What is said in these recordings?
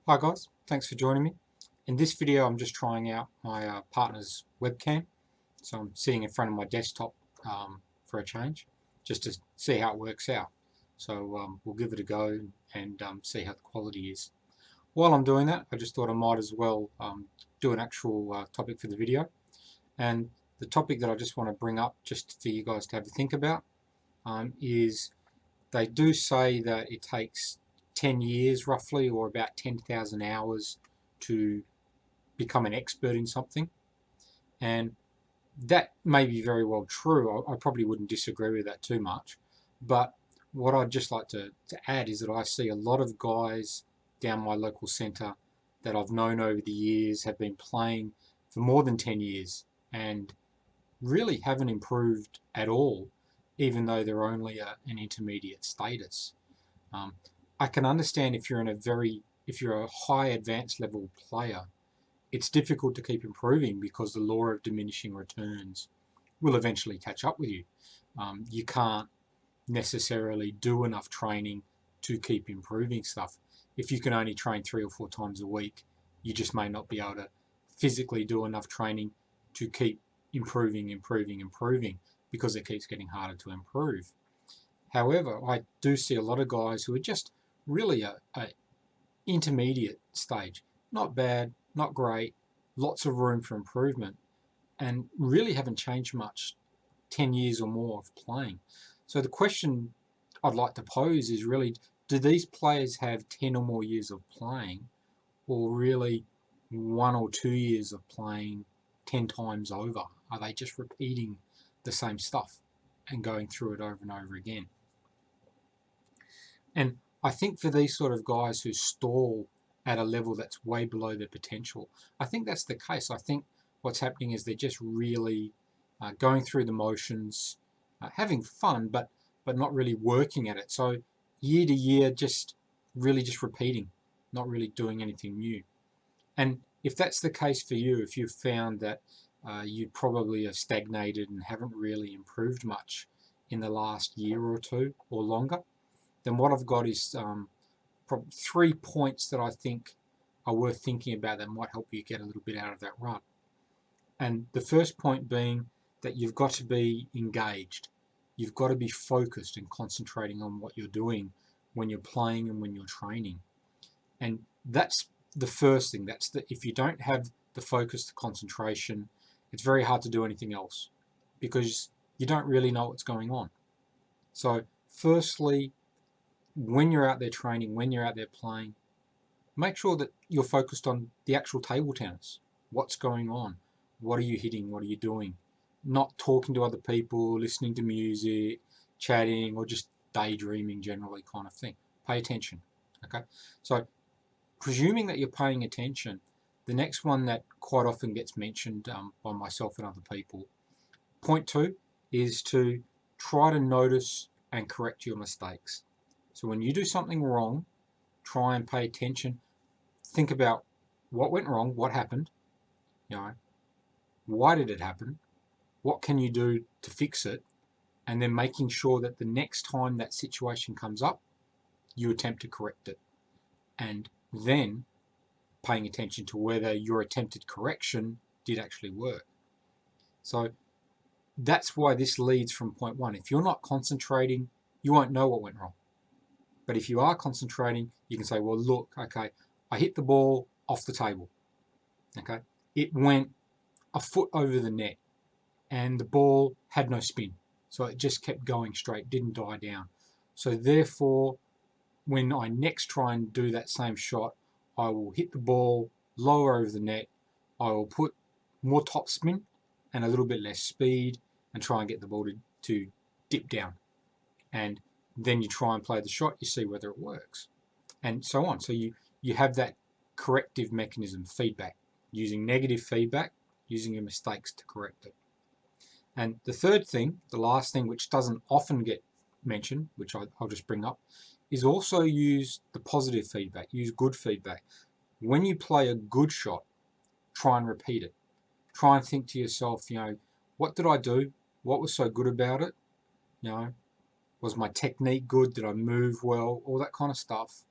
Hi guys, thanks for joining me. In this video I'm just trying out my partner's webcam. So I'm sitting in front of my desktop for a change, just to see how it works out. So we'll give it a go and see how the quality is. While I'm doing that, I just thought I might as well do an actual topic for the video. And the topic that I just want to bring up just for you guys to have a think about is they do say that it takes 10 years roughly, or about 10,000 hours to become an expert in something. And that may be very well true. I probably wouldn't disagree with that too much. But what I'd just like to add is that I see a lot of guys down my local centre that I've known over the years have been playing for more than 10 years and really haven't improved at all, even though they're only an intermediate status. Um, I can understand if you're a high advanced level player, it's difficult to keep improving because the law of diminishing returns will eventually catch up with you. You can't necessarily do enough training to keep improving stuff. If you can only train 3 or 4 times a week, you just may not be able to physically do enough training to keep improving because it keeps getting harder to improve. However, I do see a lot of guys who are just really a intermediate stage. Not bad, not great, lots of room for improvement, and really haven't changed much 10 years or more of playing. So the question I'd like to pose is really, do these players have 10 or more years of playing, or really 1 or 2 years of playing 10 times over? Are they just repeating the same stuff and going through it over and over again? And I think for these sort of guys who stall at a level that's way below their potential, I think that's the case. I think what's happening is they're just really going through the motions, having fun, but not really working at it. So year to year, just repeating, not really doing anything new. And if that's the case for you, if you've found that you probably have stagnated and haven't really improved much in the last year or two or longer, then what I've got is 3 points that I think are worth thinking about that might help you get a little bit out of that rut. And the first point being that you've got to be engaged. You've got to be focused and concentrating on what you're doing when you're playing and when you're training. And that's the first thing. If you don't have the focus, the concentration, it's very hard to do anything else because you don't really know what's going on. So firstly, when you're out there training, when you're out there playing, make sure that you're focused on the actual table tennis. What's going on? What are you hitting? What are you doing? Not talking to other people, listening to music, chatting, or just daydreaming generally kind of thing. Pay attention. Okay? So, presuming that you're paying attention, the next one that quite often gets mentioned by myself and other people, point two, is to try to notice and correct your mistakes. So when you do something wrong, try and pay attention. Think about what went wrong, what happened, you know, why did it happen, what can you do to fix it, and then making sure that the next time that situation comes up, you attempt to correct it. And then paying attention to whether your attempted correction did actually work. So that's why this leads from point one. If you're not concentrating, you won't know what went wrong. But if you are concentrating, you can say, well, look, okay, I hit the ball off the table. Okay, it went a foot over the net and the ball had no spin. So it just kept going straight, didn't die down. So therefore, when I next try and do that same shot, I will hit the ball lower over the net. I will put more topspin and a little bit less speed and try and get the ball to dip down. And then you try and play the shot, you see whether it works, and so on. So you have that corrective mechanism, feedback, using negative feedback, using your mistakes to correct it. And the third thing, the last thing, which doesn't often get mentioned, which I'll just bring up, is also use the positive feedback, use good feedback. When you play a good shot, try and repeat it. Try and think to yourself, what did I do? What was so good about it? Was my technique good? Did I move well? All that kind of stuff.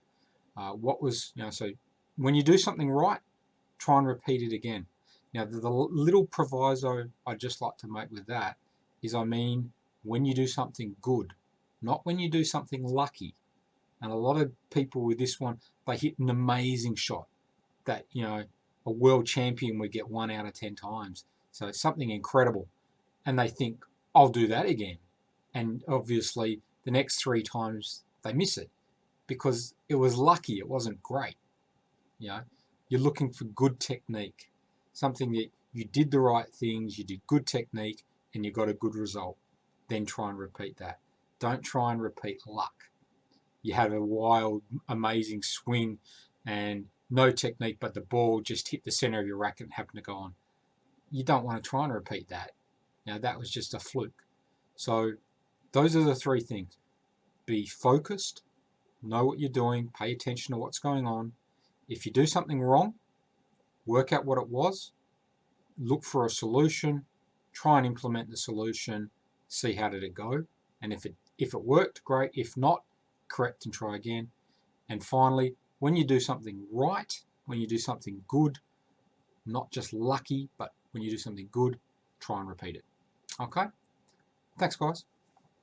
What was, so when you do something right, try and repeat it again. Now, the little proviso I'd just like to make with that is, I mean, when you do something good, not when you do something lucky. And a lot of people with this one, they hit an amazing shot that, you know, a world champion would get 1 out of 10 times. So it's something incredible. And they think, I'll do that again. And obviously, the next 3 times they miss it because it was lucky, it wasn't great. You know, you're looking for good technique, something that you did the right things, you did good technique, and you got a good result. Then try and repeat that. Don't try and repeat luck. You had a wild, amazing swing and no technique, but the ball just hit the center of your racket and happened to go on. You don't want to try and repeat that. Now, that was just a fluke. So those are the 3 things. Be focused, know what you're doing, pay attention to what's going on. If you do something wrong, work out what it was, look for a solution, try and implement the solution, see how did it go, and if it worked, great. If not, correct and try again. And finally, when you do something right, when you do something good, not just lucky, but when you do something good, try and repeat it. Okay? Thanks, guys.